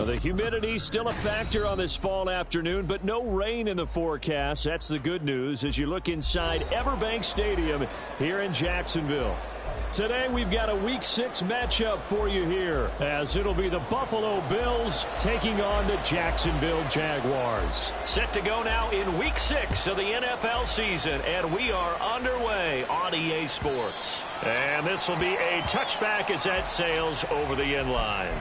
Well, the humidity still a factor on this fall afternoon, but no rain in the forecast. That's the good news as you look inside Everbank Stadium here in Jacksonville. Today we've got a Week 6 matchup for you here, as it'll be the Buffalo Bills taking on the Jacksonville Jaguars. Set to go now in Week 6 of the NFL season, and we are underway on EA Sports. And this will be a touchback as that sails over the end line.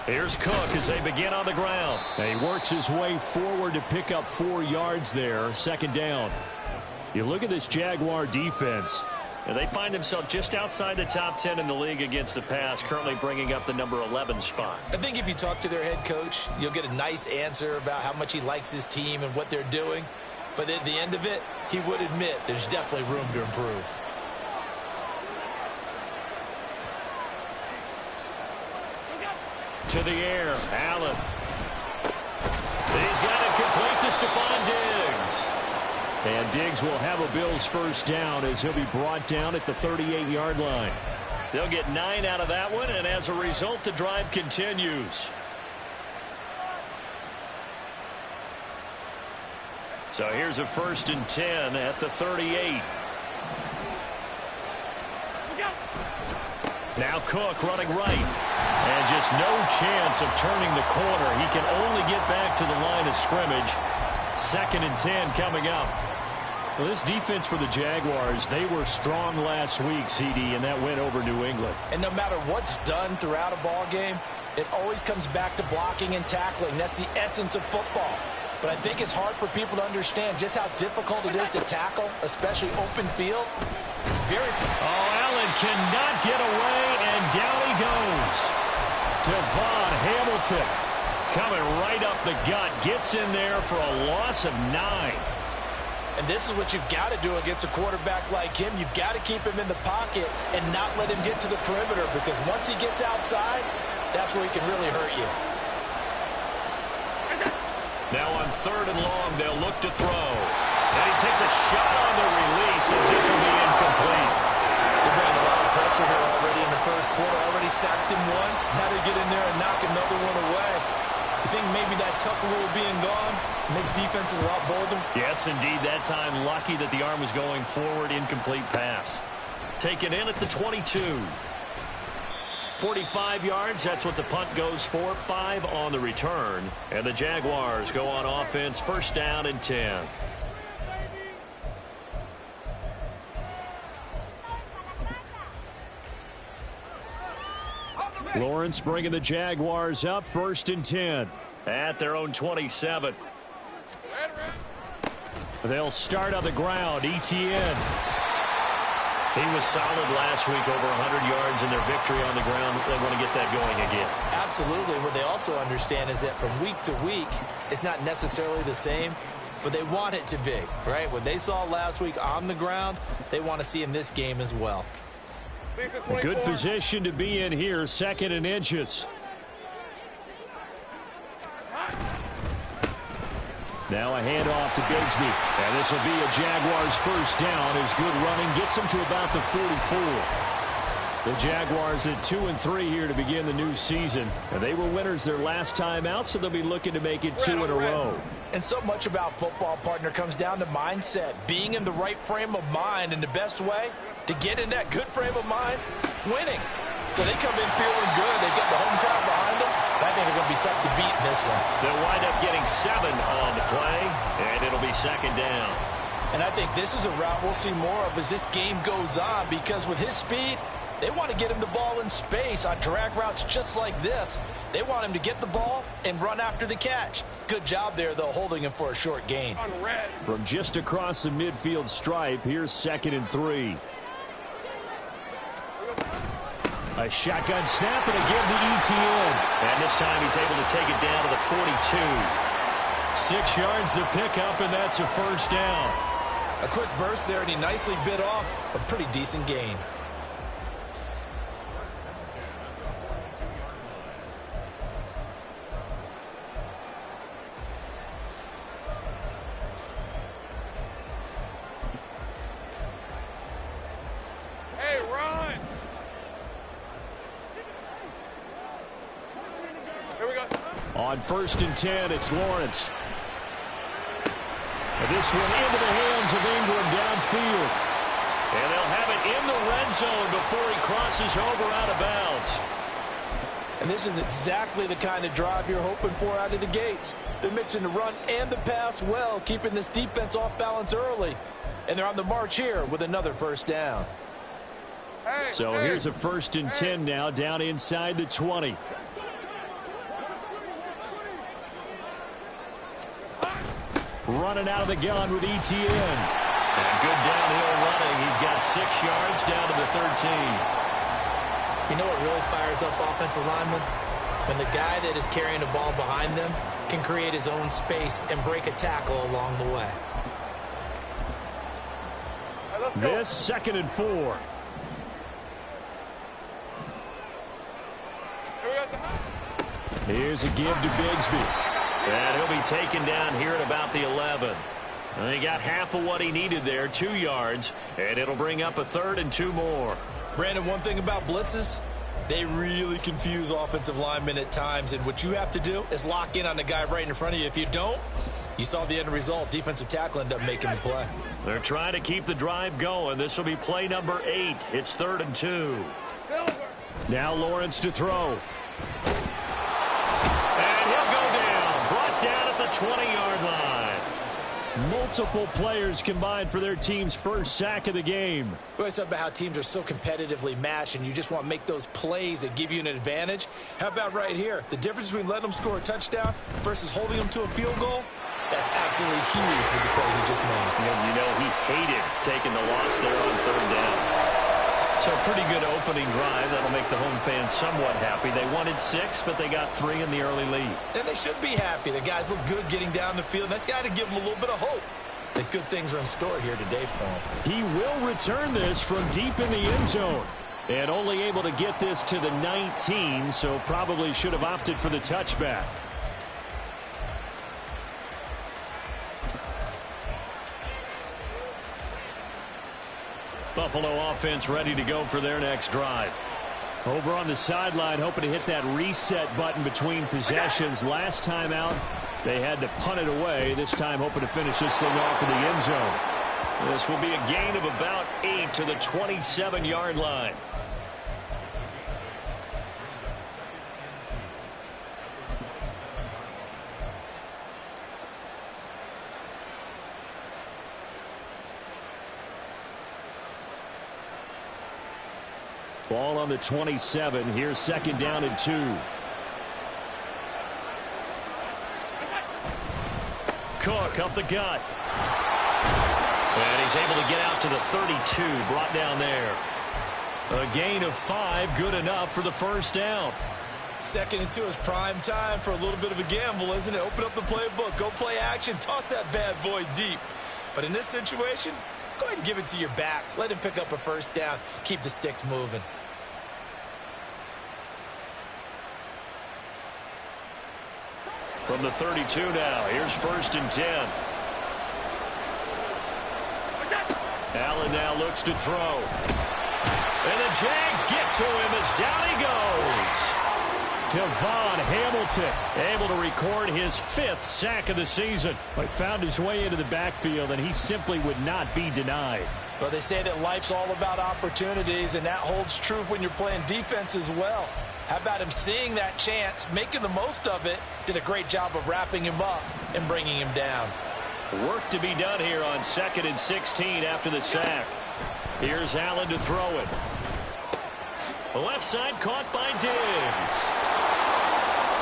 Here's Cook as they begin on the ground. And he works his way forward to pick up 4 yards there, second down. You look at this Jaguar defense. And they find themselves just outside the top 10 in the league against the pass, currently bringing up the number 11 spot. I think if you talk to their head coach, you'll get a nice answer about how much he likes his team and what they're doing. But at the end of it, he would admit there's definitely room to improve. To the air, Allen. He's got it complete to Stephon Diggs. And Diggs will have a Bills first down as he'll be brought down at the 38-yard line. They'll get 9 out of that one, and as a result, the drive continues. So here's a 1st and 10 at the 38. Now Cook running right. And just no chance of turning the corner. He can only get back to the line of scrimmage. 2nd and 10 coming up. Well, this defense for the Jaguars, they were strong last week, CD, and that went over New England. And no matter what's done throughout a ball game, it always comes back to blocking and tackling. That's the essence of football. But I think it's hard for people to understand just how difficult it is to tackle, especially open field. Allen cannot get away, and down he goes. Devon Hamilton coming right up the gut, gets in there for a loss of 9. And this is what you've got to do against a quarterback like him. You've got to keep him in the pocket and not let him get to the perimeter, because once he gets outside, that's where he can really hurt you. Now on 3rd and long, they'll look to throw. And he takes a shot on the release as this will be incomplete. They're bringing a lot of pressure here already in the first quarter. Already sacked him once. Now they get in there and knock another one away. You think maybe that Tucker rule being gone makes defenses a lot bolder? Yes, indeed. That time, lucky that the arm was going forward. Incomplete pass. Taken in at the 22. 45 yards, that's what the punt goes for. 5 on the return. And the Jaguars go on offense, 1st down and 10. Lawrence bringing the Jaguars up, 1st and 10 at their own 27. They'll start on the ground. Etienne. He was solid last week, over 100 yards in their victory on the ground. They want to get that going again. Absolutely. What they also understand is that from week to week, it's not necessarily the same, but they want it to be, right? What they saw last week on the ground, they want to see in this game as well. A good position to be in here, 2nd and inches. Now a handoff to Bigsby. And this will be a Jaguars first down as good running gets them to about the 44. The Jaguars at 2-3 here to begin the new season. And they were winners their last time out, so they'll be looking to make it 2 in a row. And so much about football, partner, comes down to mindset. Being in the right frame of mind, and the best way to get in that good frame of mind, winning. So they come in feeling good. They've got the home crowd behind them. I think they're going to be tough to beat in this one. They'll wind up getting 7 on the play, and it'll be 2nd down. And I think this is a route we'll see more of as this game goes on, because with his speed, they want to get him the ball in space on drag routes just like this. They want him to get the ball and run after the catch. Good job there, though, holding him for a short gain. From just across the midfield stripe, here's 2nd and 3. A shotgun snap and again to Etienne. And this time he's able to take it down to the 42. 6 yards the pickup, and that's a first down. A quick burst there, and he nicely bit off a pretty decent gain. On 1st and 10, it's Lawrence. And this one into the hands of Ingram downfield. And they'll have it in the red zone before he crosses over out of bounds. And this is exactly the kind of drive you're hoping for out of the gates. They're mixing the run and the pass well, keeping this defense off balance early. And they're on the march here with another first down. So here's a 1st and 10 now, down inside the 20. Running out of the gun with ETN. And good downhill running. He's got 6 yards down to the 13. You know what really fires up offensive linemen? When the guy that is carrying the ball behind them can create his own space and break a tackle along the way. This 2nd and 4. Here's a give to Bigsby. And he'll be taken down here at about the 11. And he got half of what he needed there, 2 yards. And it'll bring up a 3rd and 2 more. Brandon, one thing about blitzes, they really confuse offensive linemen at times. And what you have to do is lock in on the guy right in front of you. If you don't, you saw the end result. Defensive tackle ended up making the play. They're trying to keep the drive going. This will be play number 8. It's 3rd and 2. Now Lawrence to throw. And he'll go down. Brought down at the 20-yard line. Multiple players combined for their team's first sack of the game. We always talk about how teams are so competitively matched and you just want to make those plays that give you an advantage. How about right here? The difference between letting them score a touchdown versus holding them to a field goal? That's absolutely huge with the play he just made. And you know he hated taking the loss there on 3rd down. So a pretty good opening drive. That'll make the home fans somewhat happy. They wanted 6, but they got 3 in the early lead. And they should be happy. The guys look good getting down the field. That's got to give them a little bit of hope that good things are in store here today for him. He will return this from deep in the end zone. And only able to get this to the 19, so probably should have opted for the touchback. Buffalo offense ready to go for their next drive. Over on the sideline, hoping to hit that reset button between possessions. Last time out, they had to punt it away. This time, hoping to finish this thing off in the end zone. This will be a gain of about 8 to the 27-yard line. Ball on the 27. Here's 2nd down and 2. Cook up the gut. And he's able to get out to the 32. Brought down there. A gain of 5. Good enough for the first down. 2nd and 2 is prime time for a little bit of a gamble, isn't it? Open up the playbook. Go play action. Toss that bad boy deep. But in this situation, go ahead and give it to your back. Let him pick up a first down. Keep the sticks moving. From the 32 now, here's 1st and 10. Allen now looks to throw. And the Jags get to him as down he goes. Devon Hamilton able to record his 5th sack of the season. But found his way into the backfield, and he simply would not be denied. Well, they say that life's all about opportunities, and that holds true when you're playing defense as well. How about him seeing that chance, making the most of it, did a great job of wrapping him up and bringing him down. Work to be done here on 2nd and 16 after the sack. Here's Allen to throw it. The left side caught by Diggs.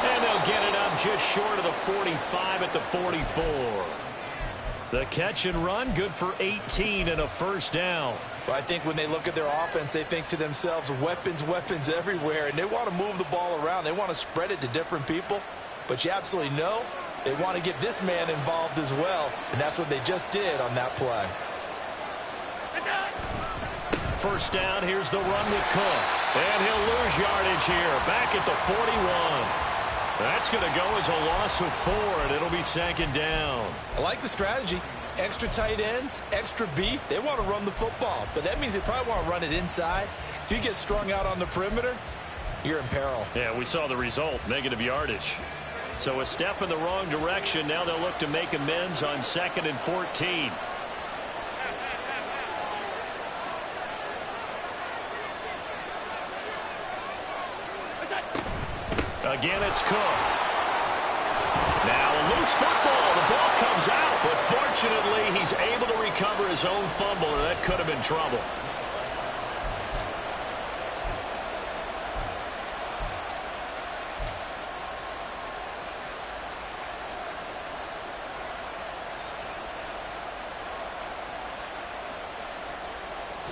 And they'll get it up just short of the 45 at the 44. The catch and run, good for 18 and a first down. Well, I think when they look at their offense, they think to themselves, weapons, weapons everywhere, and they want to move the ball around. They want to spread it to different people. But you absolutely know they want to get this man involved as well, and that's what they just did on that play. First down, here's the run with Cook. And he'll lose yardage here, back at the 41. That's going to go as a loss of 4, and it'll be 2nd down. I like the strategy. Extra tight ends, extra beef. They want to run the football, but that means they probably want to run it inside. If you get strung out on the perimeter, you're in peril. Yeah, we saw the result, negative yardage. So a step in the wrong direction. Now they'll look to make amends on 2nd and 14. Again, it's Cook. Now a loose football. The ball comes out, but fortunately he's able to recover his own fumble, or that could have been trouble.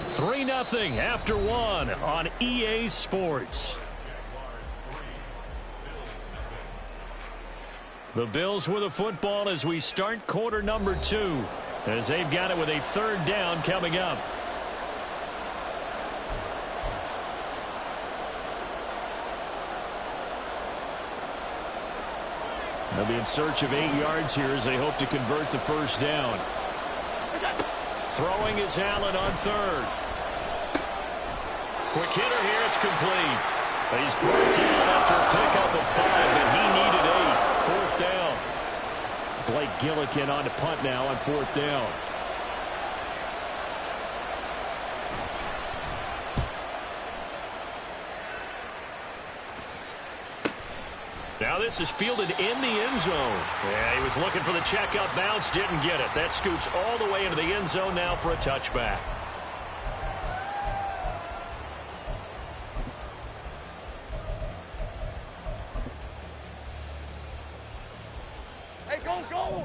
Three 3-0 after one on EA Sports. The Bills with the football as we start quarter number 2, as they've got it with a 3rd down coming up. They'll be in search of 8 yards here as they hope to convert the 1st down. Throwing is Allen on 3rd. Quick hitter here, it's complete. He's brought down after a pickup of 5, and he needed 8. 4th down. Blake Gillikin on to punt now on 4th down. Now this is fielded in the end zone. Yeah, he was looking for the checkup bounce, didn't get it. That scoots all the way into the end zone now for a touchback.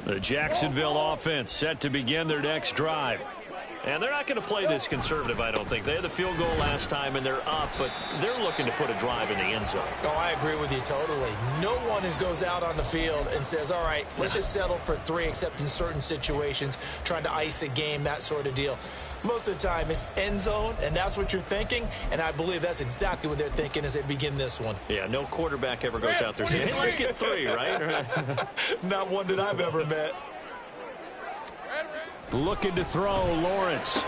The Jacksonville offense set to begin their next drive. And they're not going to play this conservative, I don't think. They had the field goal last time, and they're up, but they're looking to put a drive in the end zone. Oh, I agree with you totally. No one goes out on the field and says, all right, let's just settle for 3, except in certain situations, trying to ice a game, that sort of deal. Most of the time, it's end zone, and that's what you're thinking, and I believe that's exactly what they're thinking as they begin this one. Yeah, no quarterback ever goes out there saying, hey, let's get 3, right? Not one that I've ever met. Looking to throw, Lawrence.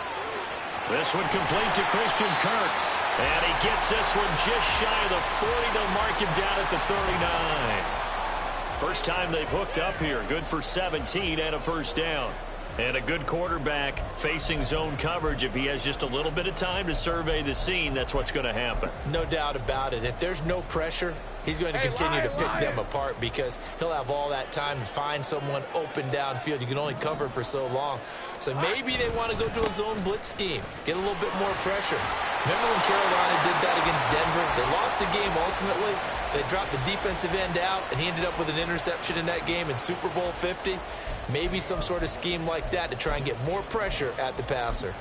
This one complete to Christian Kirk. And he gets this one just shy of the 40 to mark him down at the 39. First time they've hooked up here. Good for 17 and a 1st down. And a good quarterback facing zone coverage. If he has just a little bit of time to survey the scene, that's what's going to happen. No doubt about it. If there's no pressure, he's going to continue to pick them apart because he'll have all that time to find someone open downfield. You can only cover for so long. So maybe they want to go to a zone blitz scheme, get a little bit more pressure. Remember when Carolina did that against Denver? They lost the game ultimately. They dropped the defensive end out, and he ended up with an interception in that game in Super Bowl 50. Maybe some sort of scheme like that to try and get more pressure at the passer.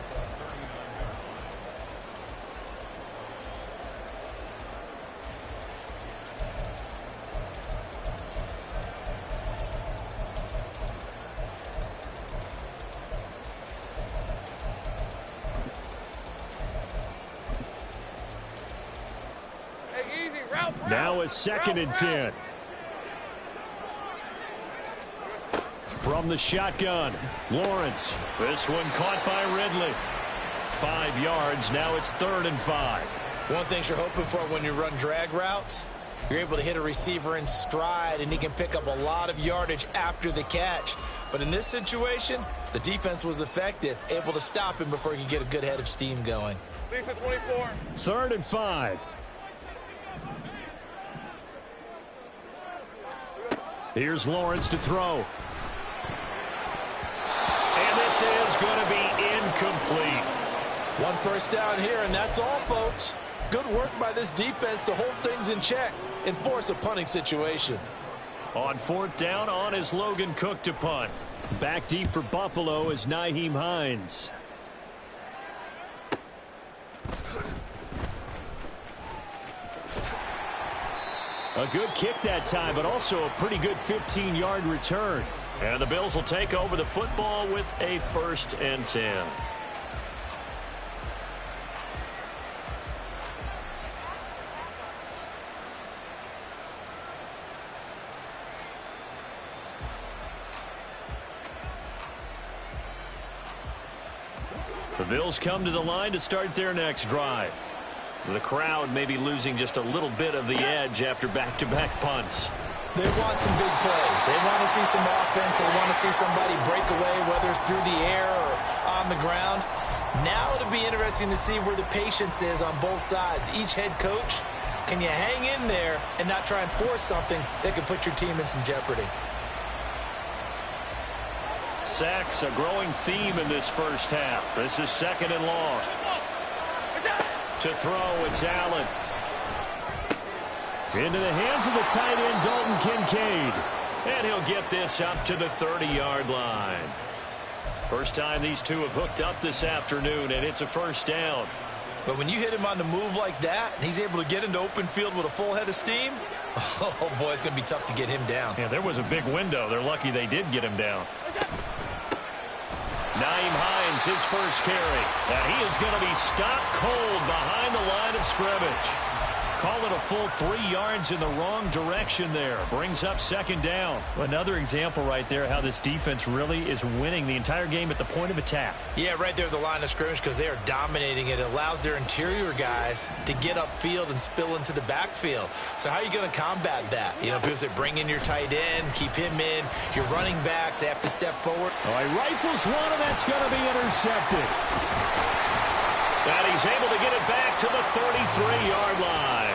Now a 2nd and 10. From the shotgun, Lawrence. This one caught by Ridley. 5 yards. Now it's 3rd and 5. One thing you're hoping for when you run drag routes, you're able to hit a receiver in stride, and he can pick up a lot of yardage after the catch. But in this situation, the defense was effective, able to stop him before he could get a good head of steam going. 24. 3rd and 5. Here's Lawrence to throw. And this is going to be incomplete. 1 1st down here, and that's all, folks. Good work by this defense to hold things in check and force a punting situation. On 4th down, on is Logan Cook to punt. Back deep for Buffalo is Nyheim Hines. A good kick that time, but also a pretty good 15-yard return. And the Bills will take over the football with a 1st and 10. The Bills come to the line to start their next drive. The crowd may be losing just a little bit of the edge after back-to-back punts. They want some big plays. They want to see some offense. They want to see somebody break away, whether it's through the air or on the ground. Now it'll be interesting to see where the patience is on both sides. Each head coach, can you hang in there and not try and force something that could put your team in some jeopardy? Sacks, a growing theme in this first half. This is 2nd and long. To throw, it's Allen. Into the hands of the tight end, Dalton Kincaid. And he'll get this up to the 30-yard line. First time these two have hooked up this afternoon, and it's a first down. But when you hit him on the move like that, and he's able to get into open field with a full head of steam, oh, boy, it's going to be tough to get him down. Yeah, there was a big window. They're lucky they did get him down. Nyheim Hines, his first carry. And he is going to be stopped cold behind the line of scrimmage. Call it a full 3 yards in the wrong direction there. Brings up 2nd down. Another example right there how this defense really is winning the entire game at the point of attack. Yeah, right there at the line of scrimmage because they are dominating it. It allows their interior guys to get upfield and spill into the backfield. So how are you going to combat that? You know, because they bring in your tight end, keep him in. Your running backs, they have to step forward. All right, rifles one, and that's going to be intercepted. And he's able to get it back to the 33-yard line.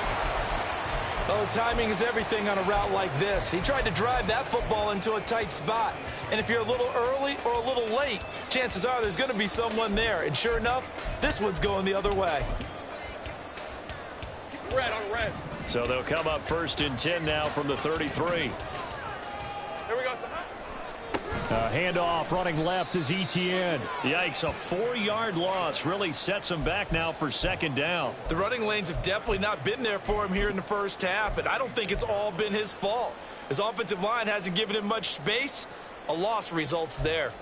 Oh, timing is everything on a route like this. He tried to drive that football into a tight spot. And if you're a little early or a little late, chances are there's going to be someone there. And sure enough, this one's going the other way. Red on red. So they'll come up 1st and 10 now from the 33. Here we go. Handoff running left is Etienne. Yikes, a 4-yard loss really sets him back now for 2nd down. The running lanes have definitely not been there for him here in the first half, and I don't think it's all been his fault. His offensive line hasn't given him much space. A loss results there.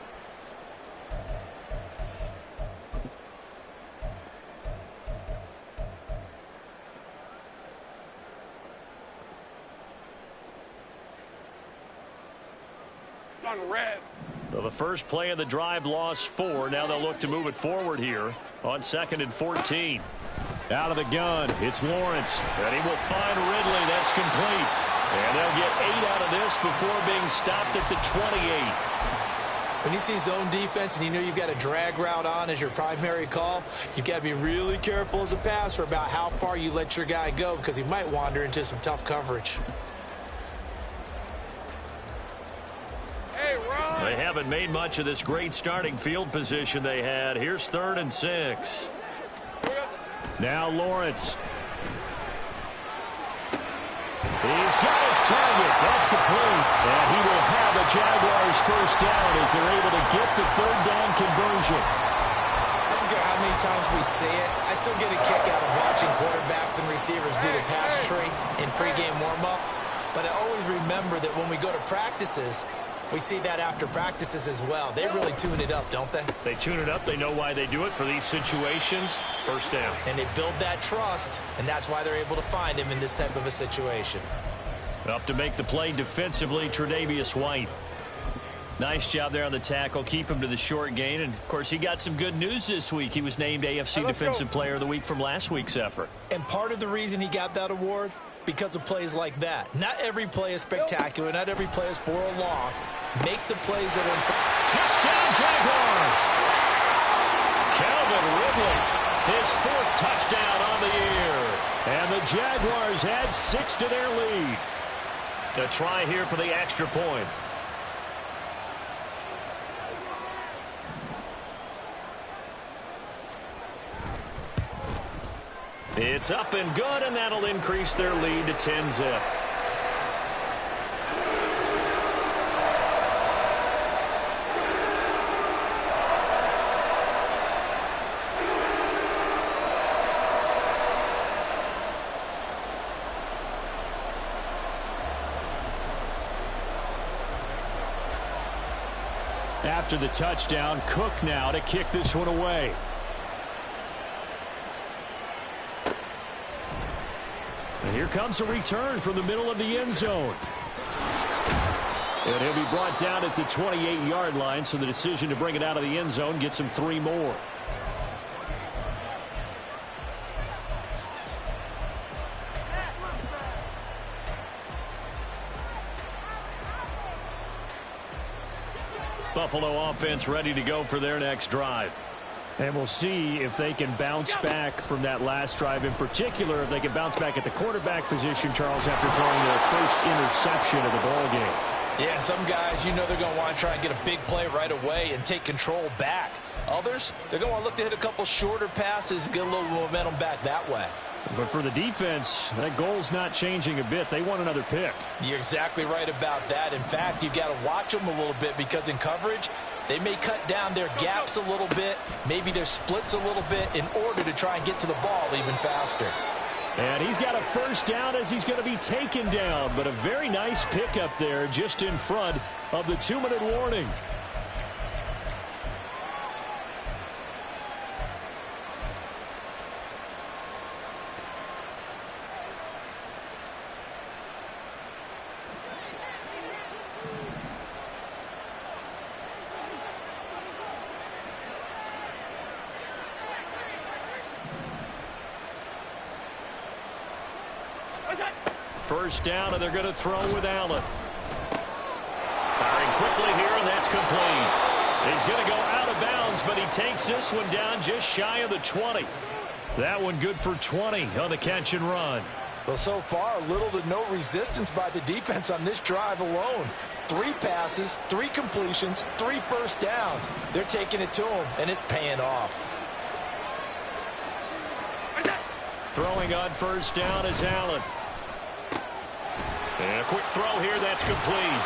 Red. So the first play of the drive lost 4. Now they'll look to move it forward here on 2nd and 14. Out of the gun, it's Lawrence. And he will find Ridley. That's complete. And they'll get 8 out of this before being stopped at the 28. When you see zone defense and you know you've got a drag route on as your primary call, you've got to be really careful as a passer about how far you let your guy go because he might wander into some tough coverage. They haven't made much of this great starting field position they had. Here's 3rd and 6. Now Lawrence. He's got his target. That's complete. And he will have a Jaguars first down as they're able to get the 3rd down conversion. I don't care how many times we say it. I still get a kick out of watching quarterbacks and receivers do the pass tree in pregame warm-up. But I always remember that when we go to practices, we see that after practices as well. They really tune it up, don't they? They tune it up. They know why they do it for these situations. First down. And they build that trust, and that's why they're able to find him in this type of a situation. Up to make the play defensively, Tre'Davious White. Nice job there on the tackle. Keep him to the short gain. And, of course, he got some good news this week. He was named AFC Defensive Player of the Week from last week's effort. And part of the reason he got that award, because of plays like that. Not every play is spectacular. Not every play is for a loss. Make the plays that are in front. Touchdown, Jaguars! Calvin Ridley, his 4th touchdown on the year. And the Jaguars add 6 to their lead. A try here for the extra point. It's up and good, and that'll increase their lead to 10-zip. After the touchdown, Cook now to kick this one away. And here comes a return from the middle of the end zone. And he'll be brought down at the 28-yard line, so the decision to bring it out of the end zone gets him 3 more. Buffalo offense ready to go for their next drive. And we'll see if they can bounce back from that last drive. In particular, if they can bounce back at the quarterback position, Charles, after throwing their first interception of the ball game. Yeah, and some guys, you know they're going to want to try and get a big play right away and take control back. Others, they're going to want to look to hit a couple shorter passes and get a little momentum back that way. But for the defense, that goal's not changing a bit. They want another pick. You're exactly right about that. In fact, you've got to watch them a little bit because in coverage, they may cut down their gaps a little bit, maybe their splits a little bit in order to try and get to the ball even faster. And he's got a first down as he's going to be taken down. But a very nice pickup there just in front of the 2-minute warning. First down, and they're going to throw with Allen. Firing quickly here, and that's complete. He's going to go out of bounds, but he takes this one down just shy of the 20. That one good for 20 on the catch and run. Well, so far, little to no resistance by the defense on this drive alone. 3 passes, 3 completions, 3 first downs. They're taking it to him, and it's paying off. Throwing on first down is Allen. And a quick throw here, that's complete.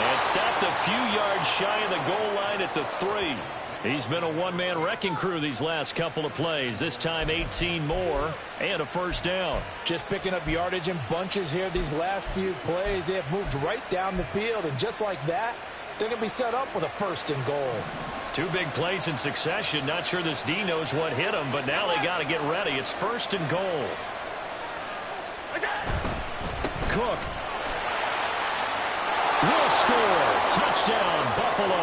And stopped a few yards shy of the goal line at the 3. He's been a one-man wrecking crew these last couple of plays. This time 18 more and a first down. Just picking up yardage in bunches here these last few plays. They have moved right down the field, and just like that, they're going to be set up with a first and goal. 2 big plays in succession. Not sure this D knows what hit him, but now they got to get ready. It's first and goal. Cook will score. Touchdown, Buffalo.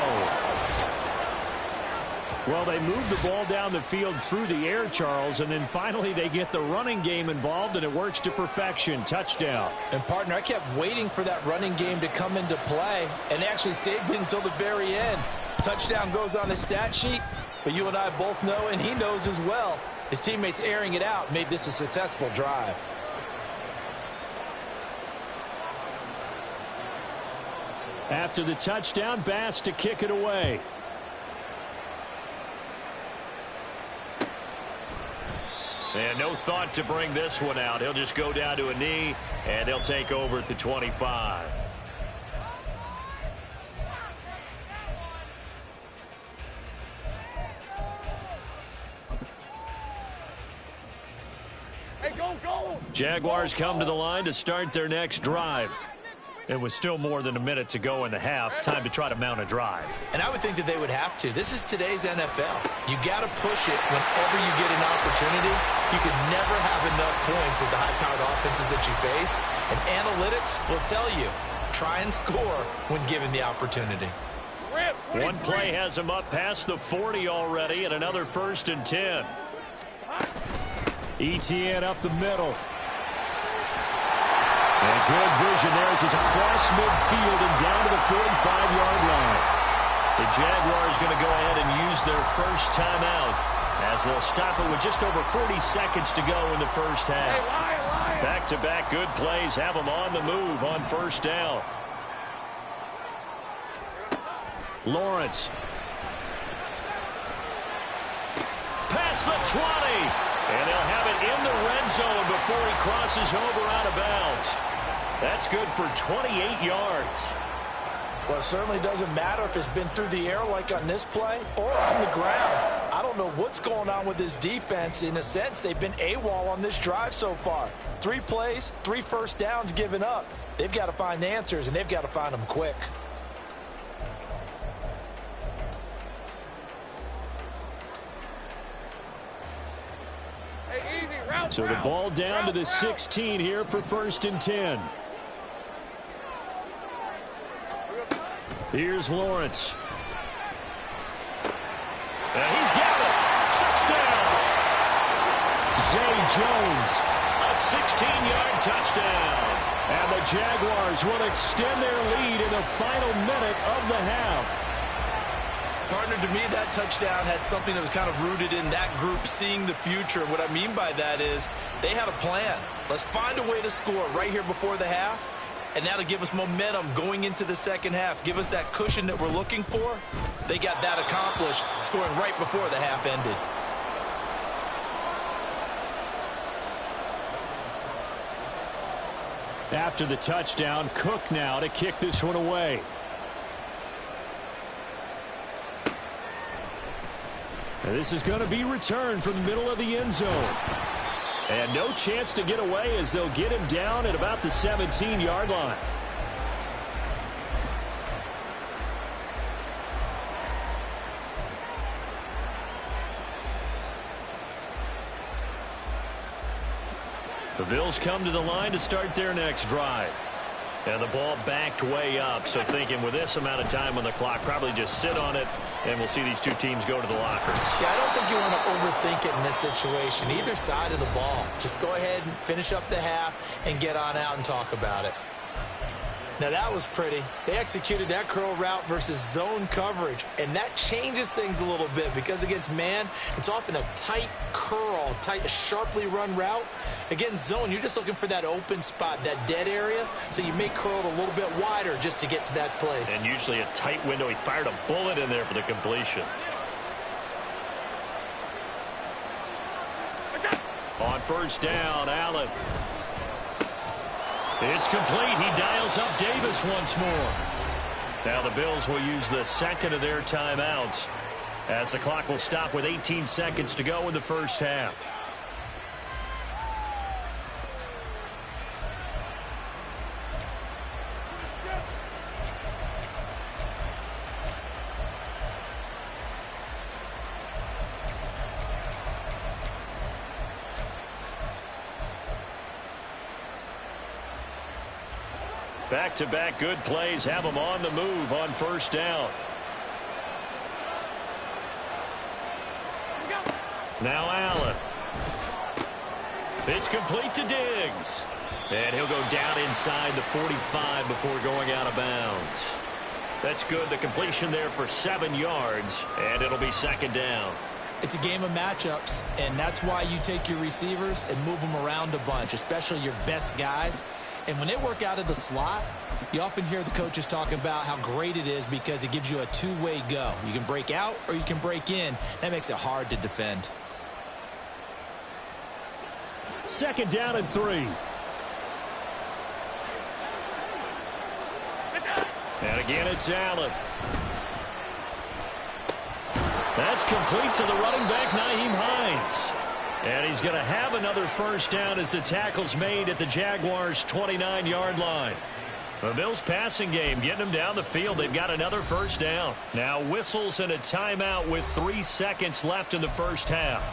Well, they move the ball down the field through the air, Charles, and then finally they get the running game involved, and it works to perfection. Touchdown. And, partner, I kept waiting for that running game to come into play and actually saved it until the very end. Touchdown goes on his stat sheet, but you and I both know, and he knows as well, his teammates airing it out made this a successful drive. After the touchdown, Bass to kick it away. And no thought to bring this one out. He'll just go down to a knee, and they'll take over at the 25. Hey, go! Jaguars come to the line to start their next drive. It was still more than a minute to go in the half. Time to try to mount a drive. And I would think that they would have to. This is today's NFL. You got to push it whenever you get an opportunity. You can never have enough points with the high-powered offenses that you face. And analytics will tell you, try and score when given the opportunity. One play has him up past the 40 already, and another first and 10. ETN up the middle. And good vision there as he's across midfield and down to the 45-yard line. The Jaguars going to go ahead and use their first timeout as they'll stop it with just over 40 seconds to go in the first half. Back-to-back good plays have them on the move on first down. Lawrence. Past the 20. And they'll have it in the red zone before he crosses over out of bounds. That's good for 28 yards. Well, it certainly doesn't matter if it's been through the air like on this play or on the ground. I don't know what's going on with this defense. In a sense, they've been AWOL on this drive so far. 3 plays, 3 first downs given up. They've got to find answers, and they've got to find them quick. So the ball down to the 16 here for first and 10. Here's Lawrence. And he's got it. Touchdown. Zay Jones. A 16-yard touchdown. And the Jaguars will extend their lead in the final minute of the half. Partner, to me, that touchdown had something that was kind of rooted in that group seeing the future. What I mean by that is they had a plan. Let's find a way to score right here before the half, and that'll give us momentum going into the second half. Give us that cushion that we're looking for. They got that accomplished, scoring right before the half ended. After the touchdown, Cook now to kick this one away. And this is going to be returned from the middle of the end zone. And no chance to get away as they'll get him down at about the 17-yard line. The Bills come to the line to start their next drive. And the ball backed way up, so thinking with this amount of time on the clock, probably just sit on it, and we'll see these two teams go to the lockers. Yeah, I don't think you want to overthink it in this situation, either side of the ball. Just go ahead and finish up the half and get on out and talk about it. Now, that was pretty. They executed that curl route versus zone coverage, and that changes things a little bit because against man, it's often a tight curl, tight, sharply run route. Against zone, you're just looking for that open spot, that dead area, so you may curl it a little bit wider just to get to that place. And usually a tight window. He fired a bullet in there for the completion. On first down, Allen. It's complete. He dials up Davis once more. Now the Bills will use the second of their timeouts as the clock will stop with 18 seconds to go in the first half. Back-to-back good plays have them on the move on first down. Now Allen. It's complete to Diggs. And he'll go down inside the 45 before going out of bounds. That's good. The completion there for 7 yards, and it'll be second down. It's a game of matchups, and that's why you take your receivers and move them around a bunch, especially your best guys. And when they work out of the slot, you often hear the coaches talk about how great it is because it gives you a two-way go. You can break out or you can break in. That makes it hard to defend. Second down and 3. And again, it's Allen. That's complete to the running back, Nyheim Hines. And he's going to have another first down as the tackle's made at the Jaguars' 29-yard line. The Bills' passing game getting them down the field. They've got another first down. Now whistles and a timeout with 3 seconds left in the first half.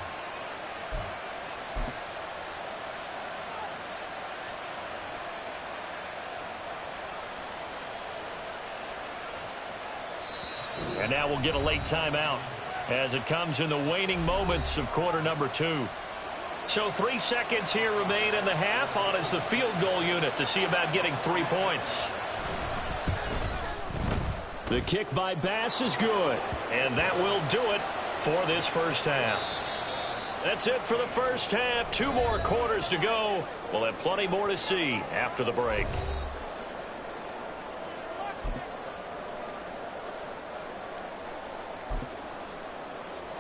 And now we'll get a late timeout as it comes in the waning moments of quarter number 2. So 3 seconds here remain in the half. On is the field goal unit to see about getting 3 points. The kick by Bass is good. And that will do it for this first half. That's it for the first half. 2 more quarters to go. We'll have plenty more to see after the break.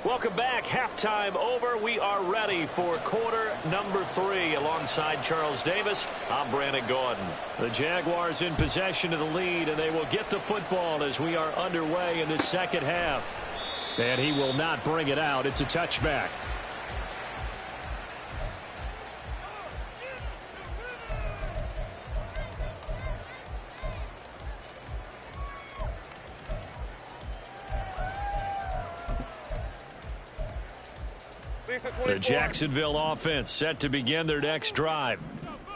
Welcome back. Halftime over. We are ready for quarter number 3. Alongside Charles Davis, I'm Brandon Gordon. The Jaguars in possession of the lead, and they will get the football as we are underway in the second half. And he will not bring it out. It's a touchback. The Jacksonville offense set to begin their next drive.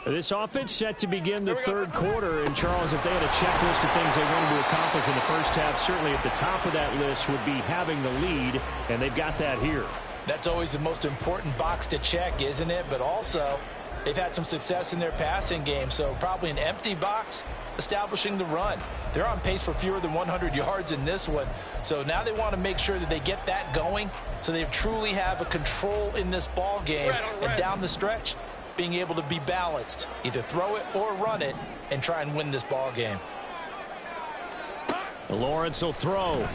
This offense set to begin the third quarter. And, Charles, if they had a checklist of things they wanted to accomplish in the first half, certainly at the top of that list would be having the lead, and they've got that here. That's always the most important box to check, isn't it? But also, They've had some success in their passing game, so probably an empty box establishing the run. They're on pace for fewer than 100 yards in this one, so now they want to make sure that they get that going so they truly have a control in this ball game. And down the stretch, being able to be balanced, either throw it or run it, and try and win this ball game. Lawrence will throw.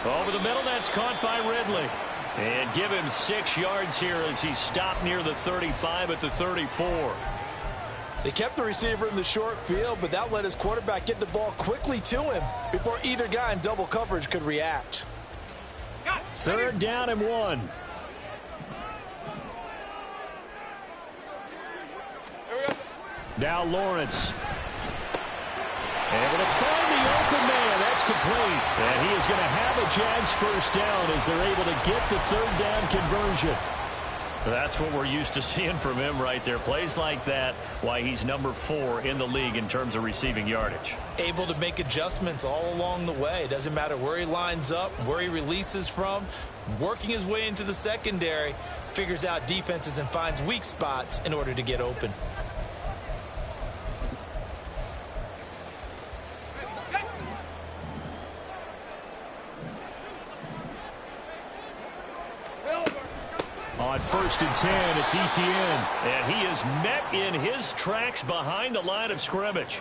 Over the middle, that's caught by Ridley. And give him 6 yards here as he stopped near the 35 at the 34. They kept the receiver in the short field, but that let his quarterback get the ball quickly to him before either guy in double coverage could react. 3rd down and 1. Now Lawrence. Able to find the open man. That's complete. And he is going to have a Jags first down as they're able to get the 3rd down conversion. That's what we're used to seeing from him right there. Plays like that, why he's number 4 in the league in terms of receiving yardage. Able to make adjustments all along the way. Doesn't matter where he lines up, where he releases from, working his way into the secondary, figures out defenses and finds weak spots in order to get open. On 1st and 10, it's Etienne. And he is met in his tracks behind the line of scrimmage.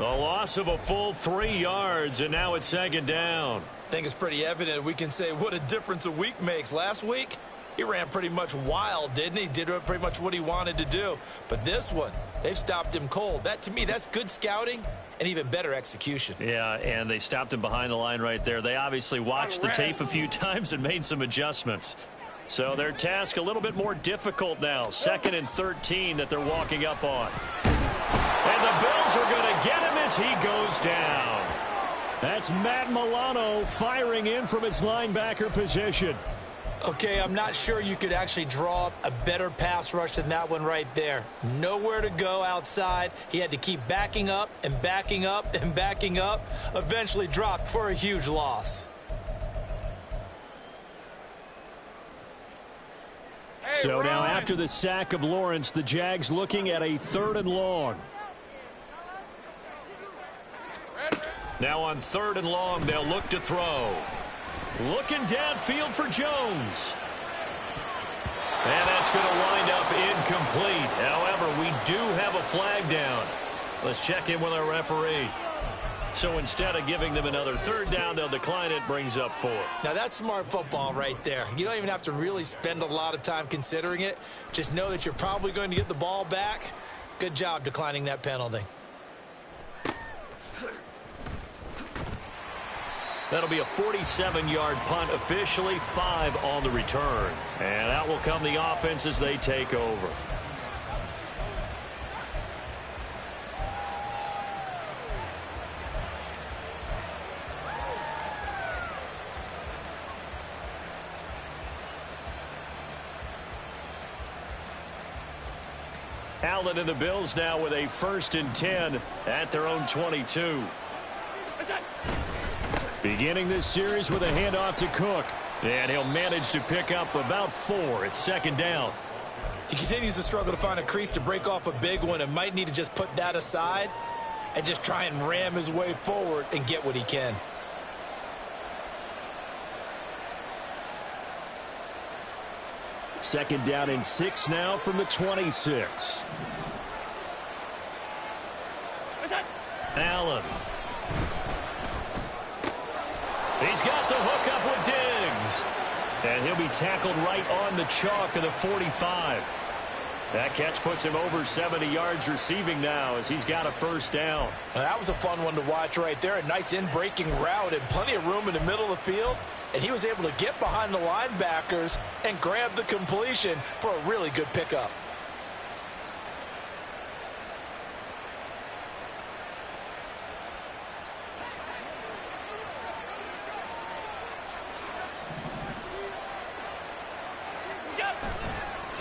A loss of a full 3 yards, and now it's 2nd down. I think it's pretty evident. We can say what a difference a week makes. Last week, he ran pretty much wild, didn't he? Did pretty much what he wanted to do. But this one, they've stopped him cold. That, to me, that's good scouting and even better execution. Yeah, and they stopped him behind the line right there. They obviously watched the tape a few times and made some adjustments. So their task a little bit more difficult now. 2nd and 13 that they're walking up on. And the Bills are going to get him as he goes down. That's Matt Milano firing in from his linebacker position. Okay, I'm not sure you could actually draw up a better pass rush than that one right there. Nowhere to go outside. He had to keep backing up and backing up and backing up. Eventually dropped for a huge loss. So now after the sack of Lawrence, the Jags looking at a 3rd and long. Now on 3rd and long, they'll look to throw. Looking downfield for Jones. And that's going to wind up incomplete. However, we do have a flag down. Let's check in with our referee. So instead of giving them another 3rd down, they'll decline it, brings up 4. Now that's smart football right there. You don't even have to really spend a lot of time considering it. Just know that you're probably going to get the ball back. Good job declining that penalty. That'll be a 47-yard punt, officially 5 on the return. And out will come the offense as they take over. Allen and the Bills now with a 1st and 10 at their own 22. Beginning this series with a handoff to Cook. And he'll manage to pick up about 4. It's 2nd down. He continues to struggle to find a crease to break off a big one and might need to just put that aside and just try and ram his way forward and get what he can. Second down and 6 now from the 26. Allen. He's got the hook up with Diggs. And he'll be tackled right on the chalk of the 45. That catch puts him over 70 yards receiving now as he's got a 1st down. Now, that was a fun one to watch right there. A nice in-breaking route and plenty of room in the middle of the field. And he was able to get behind the linebackers and grab the completion for a really good pickup.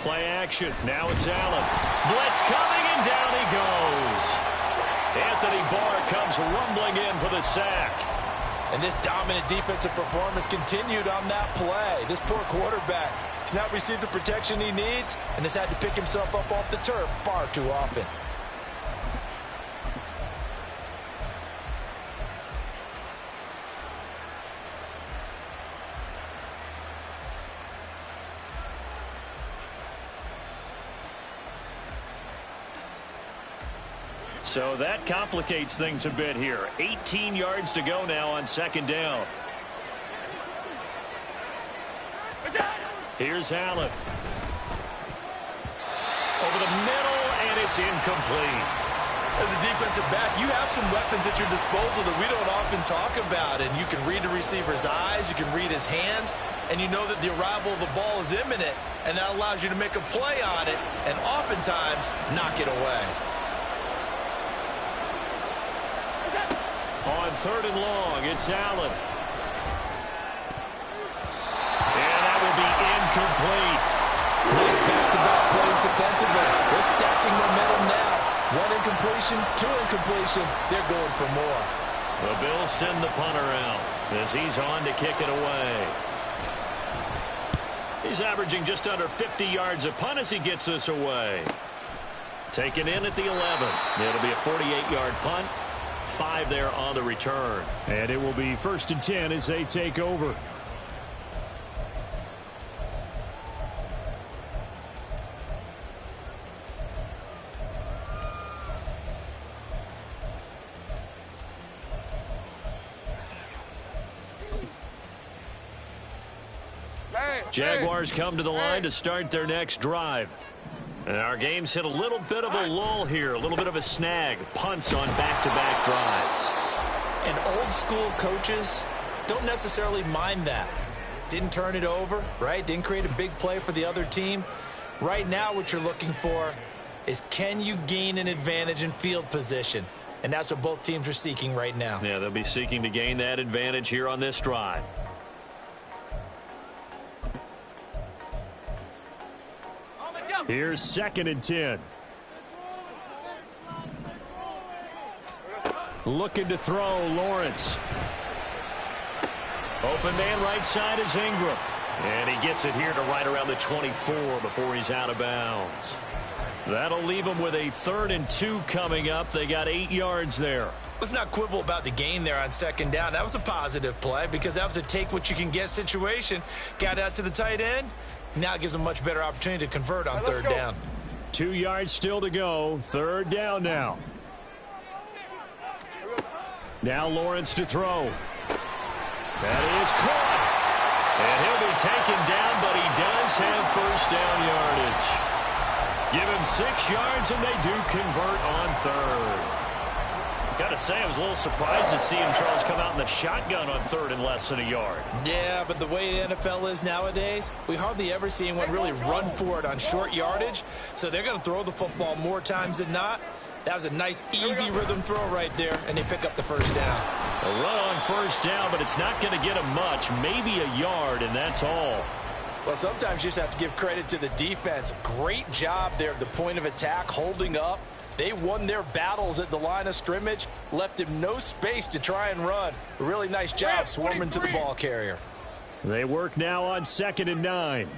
Play action. Now it's Allen. Blitz coming, and down he goes. Anthony Barr comes rumbling in for the sack. And this dominant defensive performance continued on that play. This poor quarterback He's not received the protection he needs and has had to pick himself up off the turf far too often. So that complicates things a bit here. 18 yards to go now on second down. Here's Allen. Over the middle, and it's incomplete. As a defensive back, you have some weapons at your disposal that we don't often talk about. And you can read the receiver's eyes, you can read his hands, and you know that the arrival of the ball is imminent, and that allows you to make a play on it and oftentimes knock it away. On third and long, it's Allen. And that will be incomplete. Nice back-to-back plays defensively. They're stacking momentum now. One incompletion, two incompletion. They're going for more. The Bills send the punter out as he's on to kick it away. He's averaging just under 50 yards a punt as he gets this away. Taken in at the 11. It'll be a 48-yard punt. 5 there on the return. And it will be 1st and 10 as they take over. Jaguars come to the line to start their next drive. And our game's hit a little bit of a lull here, a little bit of a snag. Punts on back-to-back drives. And old-school coaches don't necessarily mind that. Didn't turn it over, right? Didn't create a big play for the other team. Right now what you're looking for is, can you gain an advantage in field position? And that's what both teams are seeking right now. Yeah, they'll be seeking to gain that advantage here on this drive. Here's 2nd and 10. Looking to throw, Lawrence. Open man right side is Ingram. And he gets it here to right around the 24 before he's out of bounds. That'll leave him with a 3rd and 2 coming up. They got 8 yards there. Let's not quibble about the gain there on 2nd down. That was a positive play because that was a take-what-you-can-get situation. Got out to the tight end. Now it gives them a much better opportunity to convert on 3rd down. 2 yards still to go. 3rd down now. Now Lawrence to throw. That is caught. And he'll be taken down, but he does have 1st down yardage. Give him 6 yards, and they do convert on 3rd. Got to say, I was a little surprised to see him, Charles, come out in the shotgun on 3rd and less than a yard. Yeah, but the way the NFL is nowadays, we hardly ever see anyone really run for it on short yardage. So they're going to throw the football more times than not. That was a nice, easy rhythm throw right there, and they pick up the 1st down. A run on 1st down, but it's not going to get him much, maybe a yard, and that's all. Well, sometimes you just have to give credit to the defense. Great job there at the point of attack, holding up. They won their battles at the line of scrimmage, left him no space to try and run. A really nice job swarming to the ball carrier. They work now on 2nd and 9.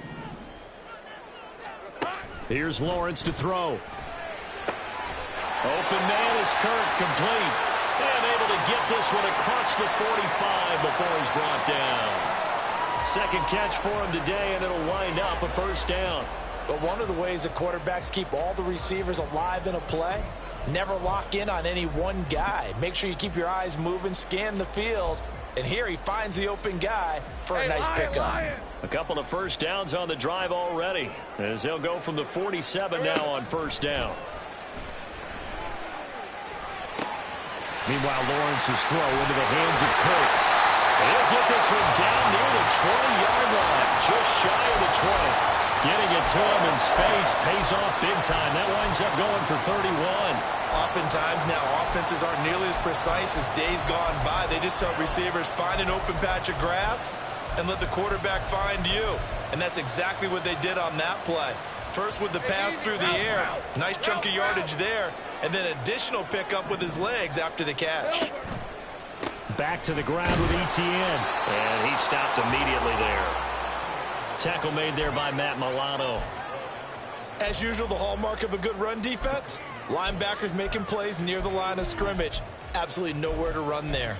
Here's Lawrence to throw. Open man is Kirk, complete. And able to get this one across the 45 before he's brought down. 2nd catch for him today, and it'll wind up a 1st down. But one of the ways that quarterbacks keep all the receivers alive in a play, never lock in on any one guy. Make sure you keep your eyes moving, scan the field. And here he finds the open guy for a nice pickup. A couple of 1st downs on the drive already, as they'll go from the 47 now on 1st down. Meanwhile, Lawrence's throw into the hands of Kirk. He'll get this one down near the 20-yard line, just shy of the 20. Getting it to him in space pays off big time. That winds up going for 31. Oftentimes now offenses aren't nearly as precise as days gone by. They just tell receivers, find an open patch of grass and let the quarterback find you. And that's exactly what they did on that play. First with the pass through the air. Nice chunk of yardage there. And then additional pickup with his legs after the catch. Back to the ground with ETN. And he stopped immediately there. Tackle made there by Matt Milano. As usual, the hallmark of a good run defense, linebackers making plays near the line of scrimmage. Absolutely nowhere to run there.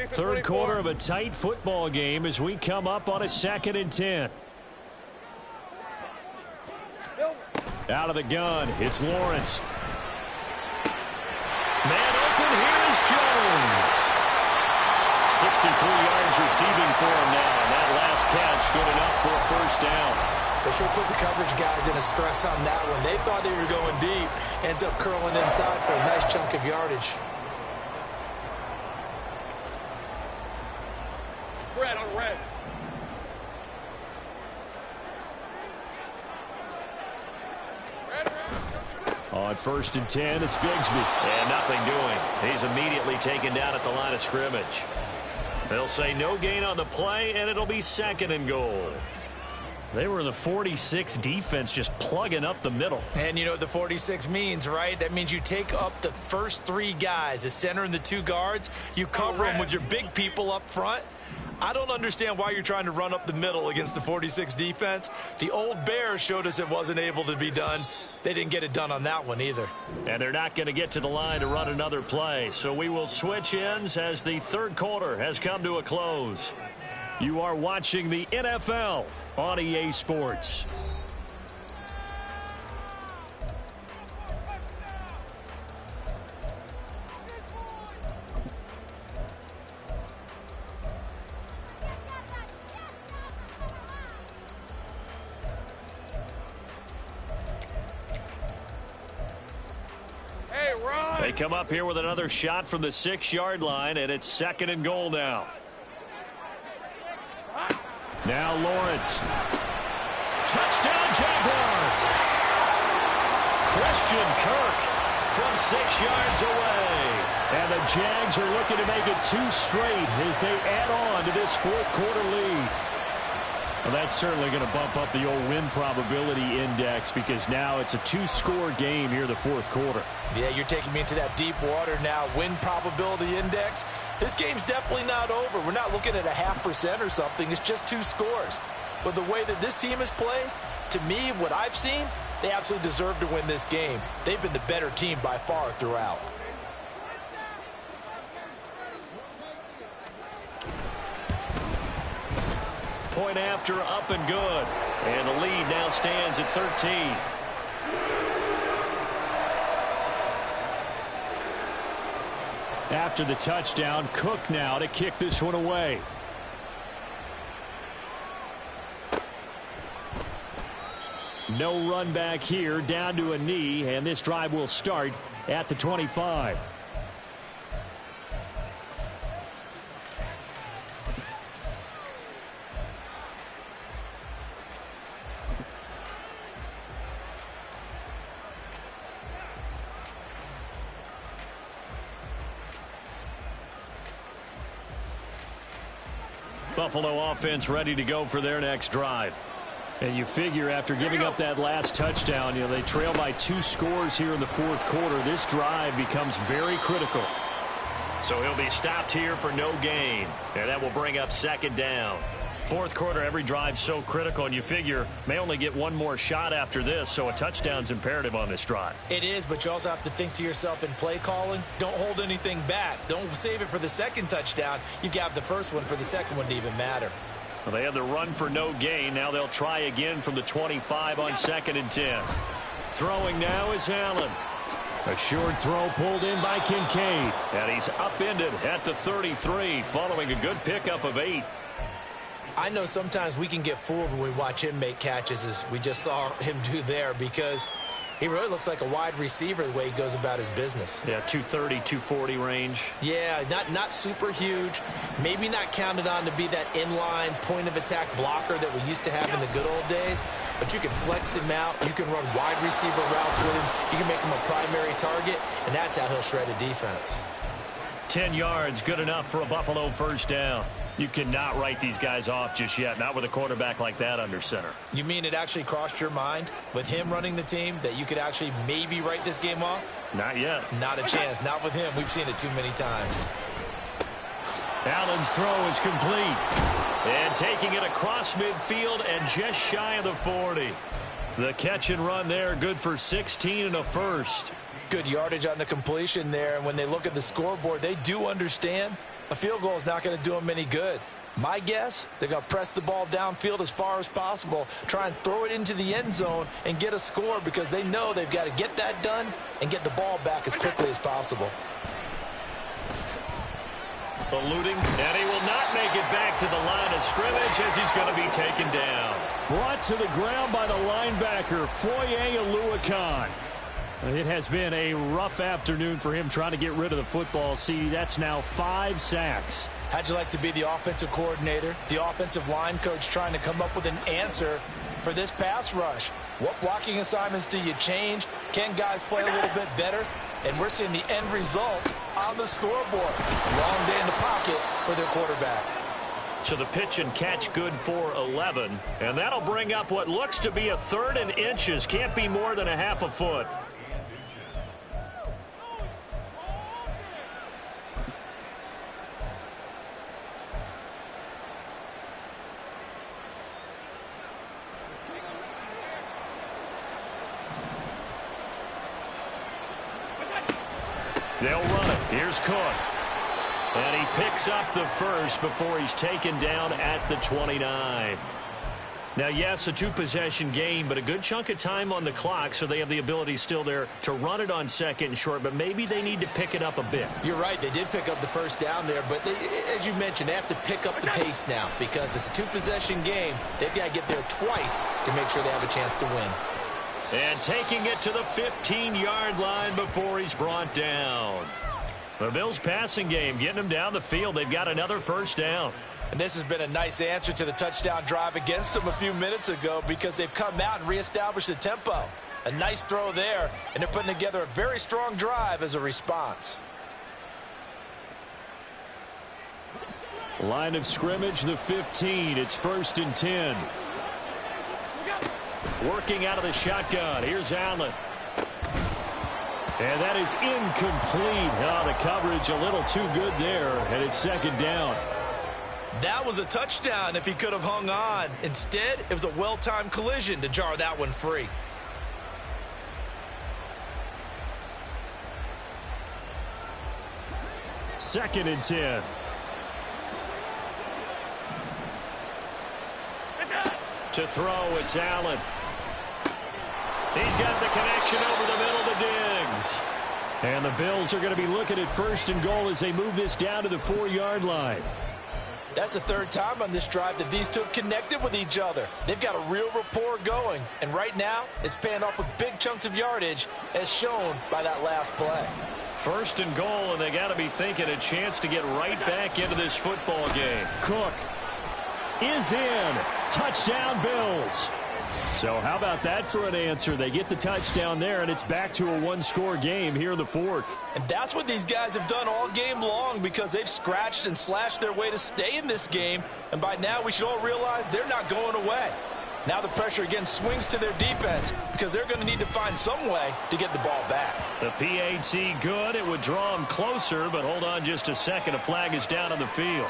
Third quarter of a tight football game as we come up on a 2nd and 10. Out of the gun, it's Lawrence. Man open, here's Jones. 63 yards receiving for him now. And that last catch good enough for a first down. They sure put the coverage guys in a stress on that one. They thought they were going deep. Ends up curling inside for a nice chunk of yardage. Red on red. On 1st and 10, it's Bigsby. And nothing doing. He's immediately taken down at the line of scrimmage. They'll say no gain on the play, and it'll be 2nd and goal. They were in the 46 defense, just plugging up the middle. And you know what the 46 means, right? That means you take up the first 3 guys, the center and the 2 guards. You cover them with your big people up front. I don't understand why you're trying to run up the middle against the 46 defense. The old Bears showed us it wasn't able to be done. They didn't get it done on that one either. And they're not going to get to the line to run another play. So we will switch ends as the third quarter has come to a close. You are watching the NFL on EA Sports. They come up here with another shot from the 6-yard line, and it's 2nd and goal now. Now Lawrence. Touchdown Jaguars. Christian Kirk from 6 yards away. And the Jags are looking to make it 2 straight as they add on to this 4th quarter lead. Well, that's certainly going to bump up the old win probability index because now it's a 2-score game here in the 4th quarter. Yeah, you're taking me into that deep water now. Win probability index. This game's definitely not over. We're not looking at a 0.5% or something. It's just 2 scores. But the way that this team has played, to me, what I've seen, they absolutely deserve to win this game. They've been the better team by far throughout. Point after, up and good. And the lead now stands at 13. After the touchdown, Cook now to kick this one away. No run back here, down to a knee, and this drive will start at the 25. Buffalo offense ready to go for their next drive. And you figure after giving up that last touchdown, you know, they trail by 2 scores here in the 4th quarter. This drive becomes very critical. So he'll be stopped here for no gain. And that will bring up 2nd down. 4th quarter, every drive so critical, and you figure may only get 1 more shot after this, so a touchdown's imperative on this drive. It is, but you also have to think to yourself in play calling, don't hold anything back. Don't save it for the 2nd touchdown. You got the 1st one for the 2nd one to even matter. Well, they had the run for no gain. Now they'll try again from the 25 on 2nd and 10. Throwing now is Allen. A short throw pulled in by Kincaid. And he's upended at the 33 following a good pickup of 8. I know sometimes we can get fooled when we watch him make catches, as we just saw him do there, because he really looks like a wide receiver the way he goes about his business. Yeah, 230, 240 range. Yeah, not super huge. Maybe not counted on to be that inline point-of-attack blocker that we used to have in the good old days. But you can flex him out. You can run wide receiver routes with him. You can make him a primary target, and that's how he'll shred a defense. 10 yards, good enough for a Buffalo first down. You cannot write these guys off just yet, not with a quarterback like that under center. You mean it actually crossed your mind with him running the team that you could actually maybe write this game off? Not yet. Not a chance. Not with him. We've seen it too many times. Allen's throw is complete. And taking it across midfield and just shy of the 40. The catch and run there, good for 16 and a first. Good yardage on the completion there. And when they look at the scoreboard, they do understand a field goal is not going to do them any good. My guess, they're going to press the ball downfield as far as possible, try and throw it into the end zone and get a score because they know they've got to get that done and get the ball back as quickly as possible. Eluding, and he will not make it back to the line of scrimmage as he's going to be taken down. Brought to the ground by the linebacker, Foye Oluokun. It has been a rough afternoon for him trying to get rid of the football. See, that's now 5 sacks. How'd you like to be the offensive coordinator, the offensive line coach trying to come up with an answer for this pass rush? What blocking assignments do you change? Can guys play a little bit better? And we're seeing the end result on the scoreboard. Long day in the pocket for their quarterback. So the pitch and catch good for 11. And that'll bring up what looks to be a 3rd and inches. Can't be more than a half a foot. They'll run it. Here's Cook. And he picks up the first before he's taken down at the 29. Now, yes, a 2-possession game, but a good chunk of time on the clock, so they have the ability still there to run it on 2nd and short, but maybe they need to pick it up a bit. You're right. They did pick up the first down there, but as you mentioned, they have to pick up the pace now because it's a 2-possession game. They've got to get there twice to make sure they have a chance to win. And taking it to the 15-yard line before he's brought down. The Bills' passing game getting them down the field. They've got another first down. And this has been a nice answer to the touchdown drive against them a few minutes ago because they've come out and reestablished the tempo. A nice throw there, and they're putting together a very strong drive as a response. Line of scrimmage, the 15. It's 1st and 10. Working out of the shotgun. Here's Allen. And that is incomplete. Oh, the coverage a little too good there, and it's 2nd down. That was a touchdown if he could have hung on. Instead, it was a well-timed collision to jar that one free. Second and 10. To throw, it's Allen. He's got the connection over the middle to Diggs. And the Bills are going to be looking at 1st and goal as they move this down to the 4-yard line. That's the 3rd time on this drive that these two have connected with each other. They've got a real rapport going. And right now, it's paying off with big chunks of yardage as shown by that last play. 1st and goal, and they got to be thinking a chance to get right back into this football game. Cook is in. Touchdown, Bills. So how about that for an answer? They get the touchdown there, and it's back to a 1-score game here in the 4th. And that's what these guys have done all game long because they've scratched and slashed their way to stay in this game. And by now, we should all realize they're not going away. Now the pressure again swings to their defense because they're going to need to find some way to get the ball back. The PAT good. It would draw them closer, but hold on just a second. A flag is down on the field.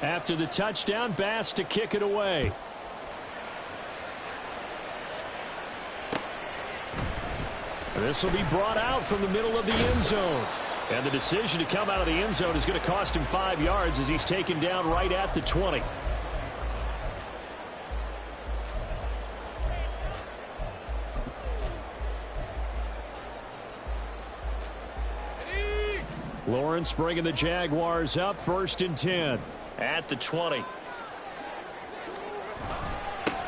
After the touchdown, Bass to kick it away. This will be brought out from the middle of the end zone. And the decision to come out of the end zone is going to cost him 5 yards as he's taken down right at the 20. Lawrence bringing the Jaguars up, 1st and 10 at the 20.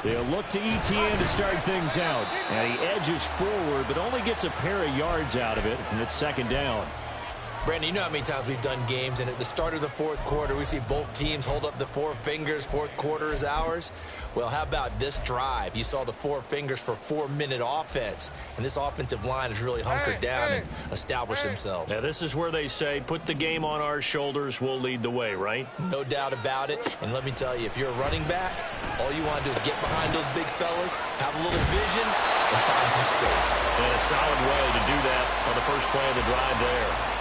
They'll look to ETN to start things out. And he edges forward, but only gets a pair of yards out of it, and it's 2nd down. Brandon, you know how many times we've done games, and at the start of the fourth quarter, we see both teams hold up the four fingers, fourth quarter is ours. Well, how about this drive? You saw the four fingers for 4-minute offense, and this offensive line has really hunkered down and established themselves. Now, this is where they say, put the game on our shoulders, we'll lead the way, right? No doubt about it, and let me tell you, if you're a running back, all you want to do is get behind those big fellas, have a little vision, and find some space. And a solid way to do that on the first play of the drive there.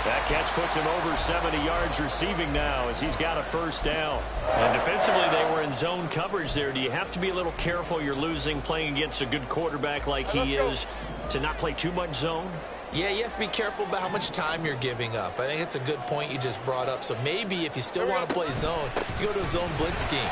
That catch puts him over 70 yards receiving now as he's got a first down. And defensively, they were in zone coverage there. Do you have to be a little careful you're losing playing against a good quarterback like he is to not play too much zone? Yeah, you have to be careful about how much time you're giving up. I think it's a good point you just brought up. So maybe if you still want to play zone, you go to a zone blitz scheme.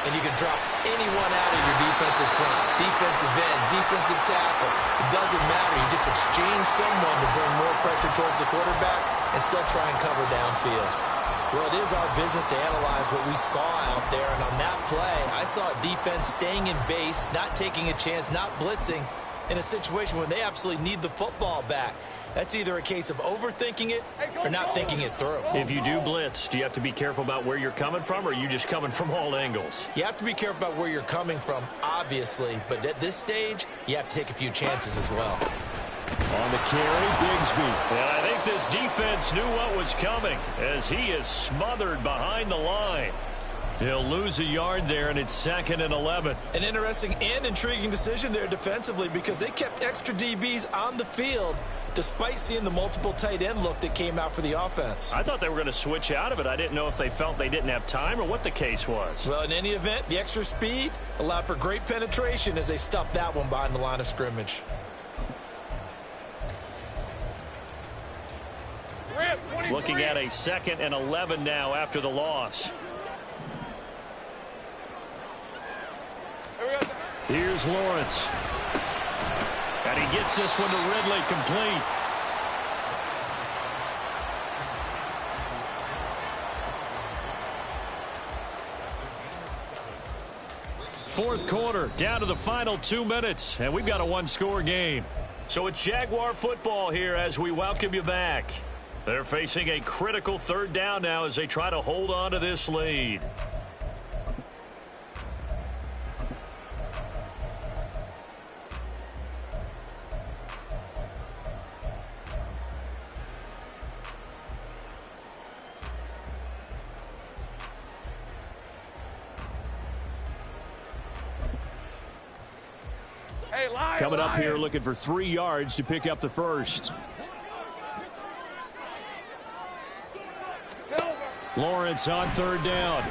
And you can drop anyone out of your defensive front, defensive end, defensive tackle. It doesn't matter. You just exchange someone to bring more pressure towards the quarterback and still try and cover downfield. Well, it is our business to analyze what we saw out there. And on that play, I saw a defense staying in base, not taking a chance, not blitzing in a situation where they absolutely need the football back. That's either a case of overthinking it or not thinking it through. If you do blitz, do you have to be careful about where you're coming from, or are you just coming from all angles? You have to be careful about where you're coming from, obviously, but at this stage, you have to take a few chances as well. On the carry, Bigsby. And I think this defense knew what was coming as he is smothered behind the line. He'll lose a yard there, and it's 2nd and 11. An interesting and intriguing decision there defensively because they kept extra DBs on the field despite seeing the multiple tight end look that came out for the offense. I thought they were going to switch out of it. I didn't know if they felt they didn't have time or what the case was. Well, in any event, the extra speed allowed for great penetration as they stuffed that one behind the line of scrimmage. Looking at a 2nd and 11 now after the loss. Here's Lawrence. And he gets this one to Ridley complete. Fourth quarter, down to the final 2 minutes, and we've got a one-score game. So it's Jaguar football here as we welcome you back. They're facing a critical third down now as they try to hold on to this lead. Coming up here looking for 3 yards to pick up the first. Lawrence on third down.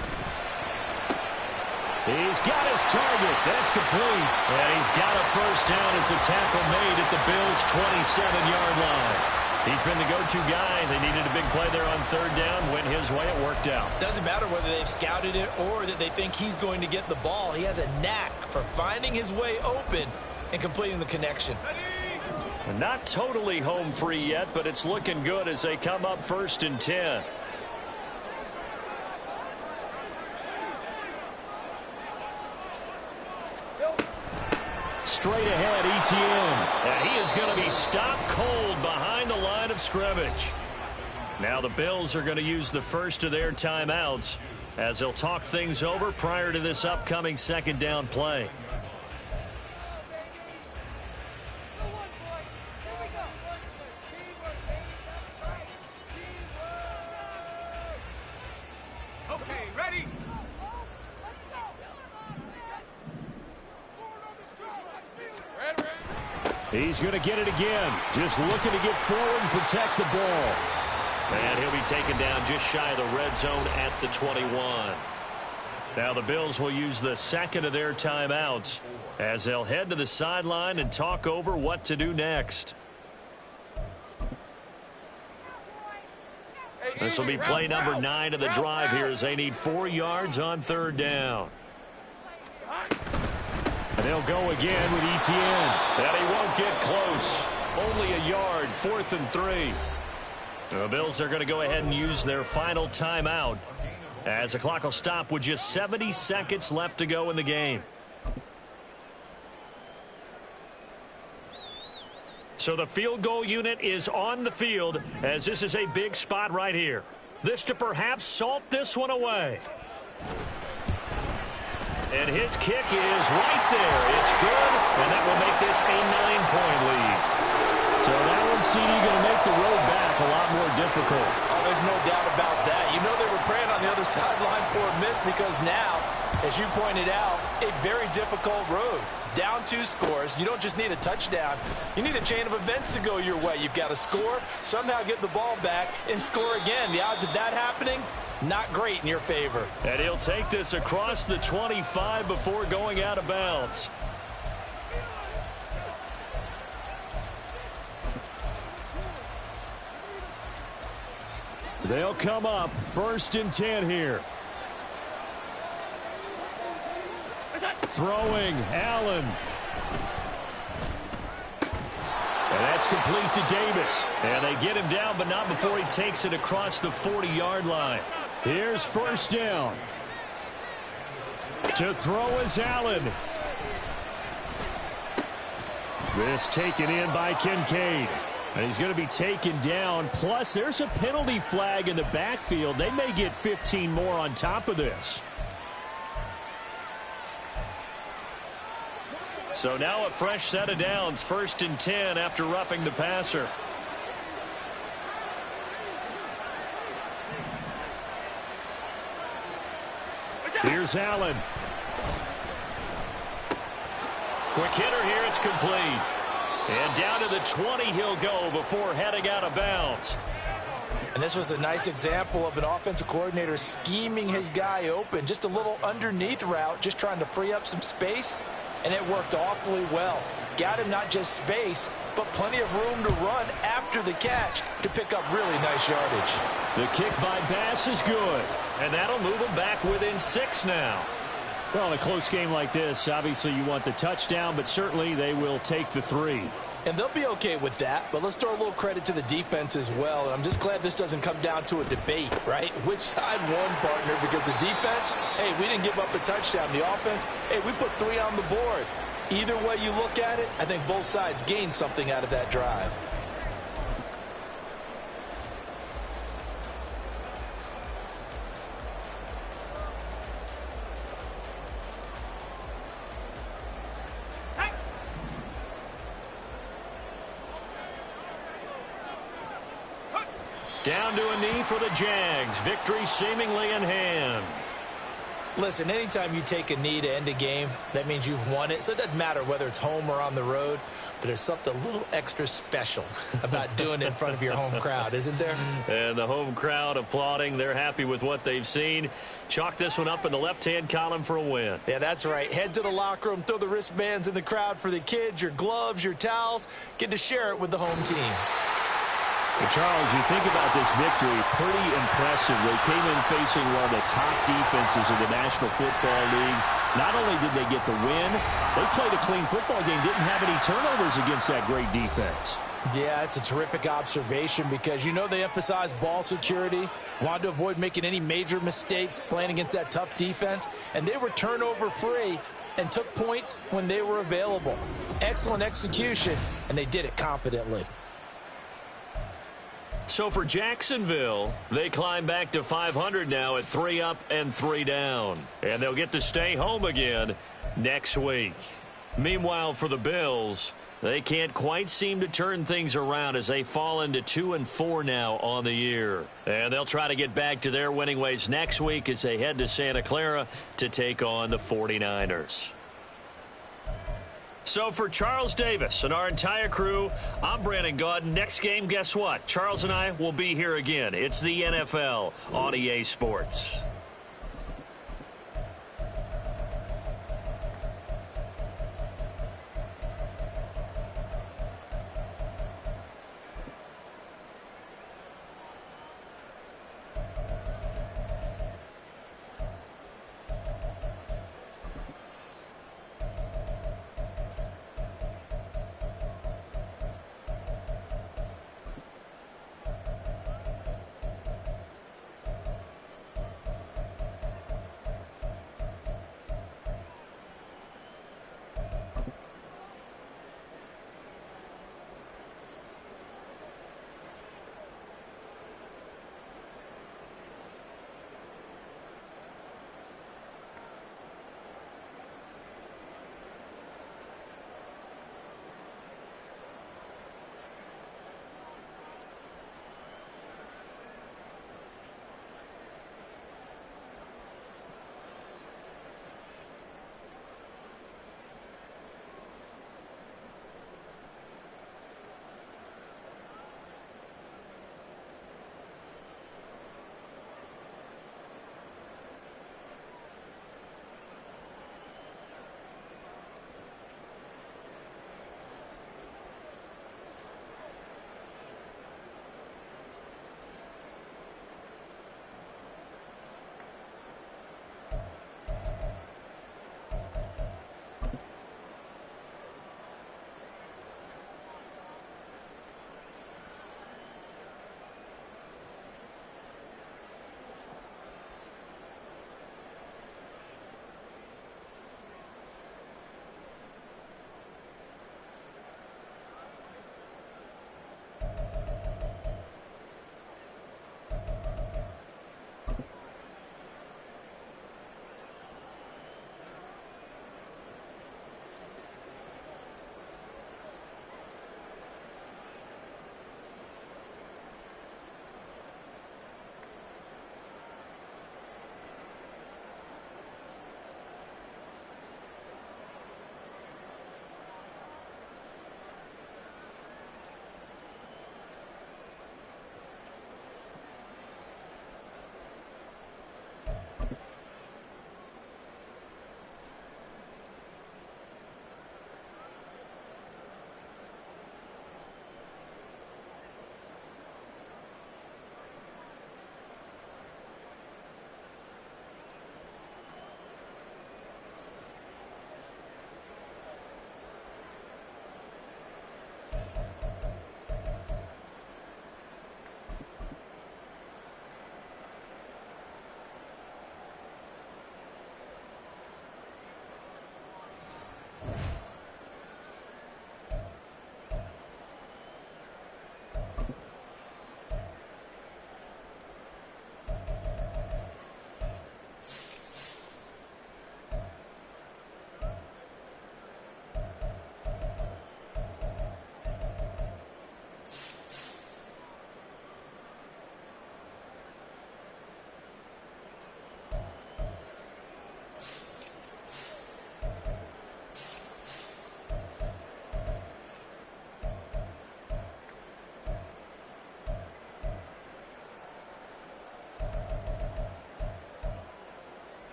He's got his target. That's complete. And he's got a first down as a tackle made at the Bills' 27-yard line. He's been the go-to guy. They needed a big play there on third down. Went his way. It worked out. Doesn't matter whether they've scouted it or that they think he's going to get the ball. He has a knack for finding his way open and completing the connection. Not totally home free yet, but it's looking good as they come up 1st and 10. Straight ahead, ETN. And he is going to be stopped cold behind the line of scrimmage. Now the Bills are going to use the first of their timeouts as they'll talk things over prior to this upcoming 2nd down play. He's going to get it again. Just looking to get forward and protect the ball. And he'll be taken down just shy of the red zone at the 21. Now the Bills will use the 2nd of their timeouts as they'll head to the sideline and talk over what to do next. This will be play number 9 of the drive here as they need 4 yards on third down. And they'll go again with ETN. And he won't get close. Only a yard, 4th and 3. The Bills are going to go ahead and use their final timeout as the clock will stop with just 70 seconds left to go in the game. So the field goal unit is on the field as this is a big spot right here. This to perhaps salt this one away. And his kick is right there. It's good, and that will make this a 9-point lead. So that one, CD, going to make the road back a lot more difficult. Oh, there's no doubt about that. You know they were praying on the other sideline for a miss because now, as you pointed out, a very difficult road. Down 2 scores. You don't just need a touchdown. You need a chain of events to go your way. You've got to score, somehow get the ball back, and score again. The odds of that happening, not great in your favor. And he'll take this across the 25 before going out of bounds. They'll come up 1st and 10 here. Throwing, Allen. And that's complete to Davis. And they get him down, but not before he takes it across the 40-yard line. Here's 1st down. To throw is Allen. This taken in by Kincaid. And he's going to be taken down. Plus, there's a penalty flag in the backfield. They may get 15 more on top of this. So now a fresh set of downs, 1st and 10 after roughing the passer. Here's Allen. Quick hitter here, it's complete. And down to the 20 he'll go before heading out of bounds. And this was a nice example of an offensive coordinator scheming his guy open. Just a little underneath route, just trying to free up some space. And it worked awfully well. Got him not just space, but plenty of room to run after the catch to pick up really nice yardage. The kick by Bass is good. And that'll move him back within 6 now. Well, in a close game like this, obviously you want the touchdown, but certainly they will take the 3. And they'll be okay with that, but let's throw a little credit to the defense as well. And I'm just glad this doesn't come down to a debate, right? Which side won, partner? Because the defense, hey, we didn't give up a touchdown. The offense, hey, we put 3 on the board. Either way you look at it, I think both sides gained something out of that drive. Down to a knee for the Jags. Victory seemingly in hand. Listen, anytime you take a knee to end a game, that means you've won it. So it doesn't matter whether it's home or on the road, but there's something a little extra special about doing it in front of your home crowd, isn't there? And the home crowd applauding. They're happy with what they've seen. Chalk this one up in the left-hand column for a win. Yeah, that's right. Head to the locker room, throw the wristbands in the crowd for the kids, your gloves, your towels. Get to share it with the home team. Well, Charles, you think about this victory, pretty impressive. They came in facing one of the top defenses in the National Football League. Not only did they get the win, they played a clean football game, didn't have any turnovers against that great defense. Yeah, it's a terrific observation because you know they emphasize ball security, wanted to avoid making any major mistakes playing against that tough defense, and they were turnover-free and took points when they were available. Excellent execution, and they did it confidently. So for Jacksonville, they climb back to 500 now at 3 up and 3 down. And they'll get to stay home again next week. Meanwhile, for the Bills, they can't quite seem to turn things around as they fall into 2-4 now on the year. And they'll try to get back to their winning ways next week as they head to Santa Clara to take on the 49ers. So for Charles Davis and our entire crew, I'm Brandon Gaudin. Next game, guess what? Charles and I will be here again. It's the NFL on EA Sports.